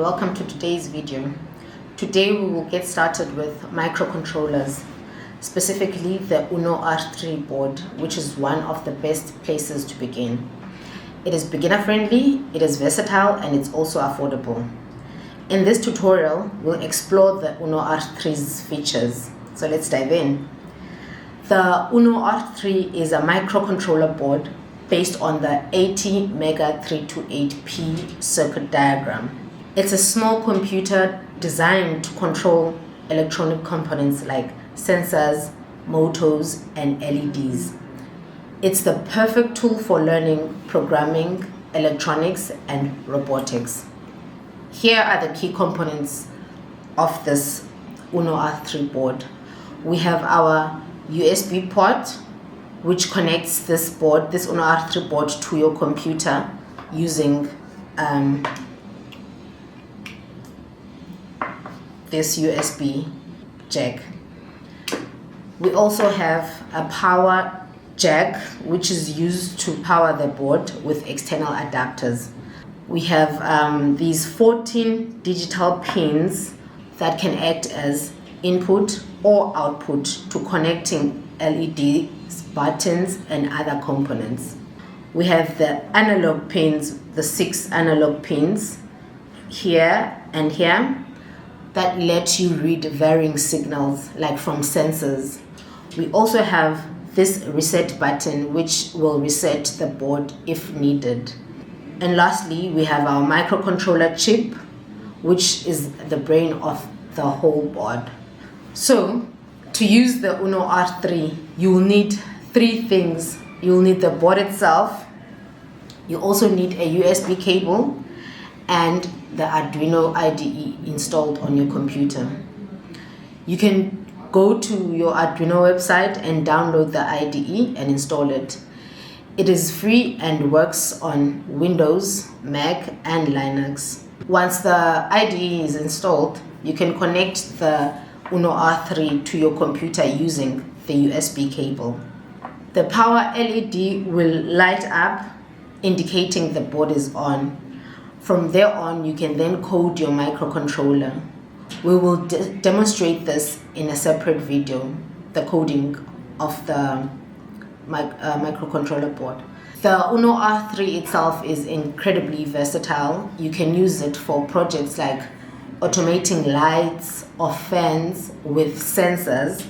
welcome to today's video. Today we will get started with microcontrollers, specifically the Uno R3 board, which is one of the best places to begin. It is beginner friendly, it is versatile, and it's also affordable. In this tutorial, we'll explore the Uno R3's features. So let's dive in. The Uno R3 is a microcontroller board based on the 80 Mega 328P circuit diagram. It's a small computer designed to control electronic components like sensors, motors, and LEDs. It's the perfect tool for learning programming, electronics, and robotics. Here are the key components of this Uno R3 board. We have our USB port, which connects this Uno R3 board to your computer using this USB jack. We also have a power jack, which is used to power the board with external adapters. We have these 14 digital pins that can act as input or output to connecting LEDs, buttons, and other components. We have the analog pins, the 6 analog pins here and here that let you read varying signals like from sensors. We also have this reset button which will reset the board if needed. And lastly, we have our microcontroller chip, which is the brain of the whole board. So to use the Uno R3, you will need 3 things. You will need the board itself, you also need a USB cable, and the Arduino IDE installed on your computer. You can go to your Arduino website and download the IDE and install it. It is free and works on Windows, Mac, and Linux. Once the IDE is installed, you can connect the Uno R3 to your computer using the USB cable. The power LED will light up, indicating the board is on. From there on, you can then code your microcontroller. We will demonstrate this in a separate video, the coding of the microcontroller board. The Uno R3 itself is incredibly versatile. You can use it for projects like automating lights or fans with sensors.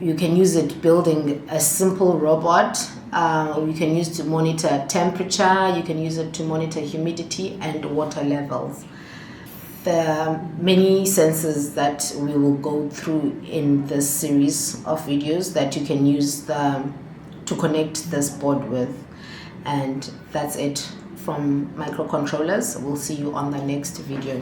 You can use it building a simple robot. You can use it to monitor temperature. You can use it to monitor humidity and water levels. There are many sensors that we will go through in this series of videos that you can use to connect this board with. And that's it from microcontrollers. We'll see you on the next video.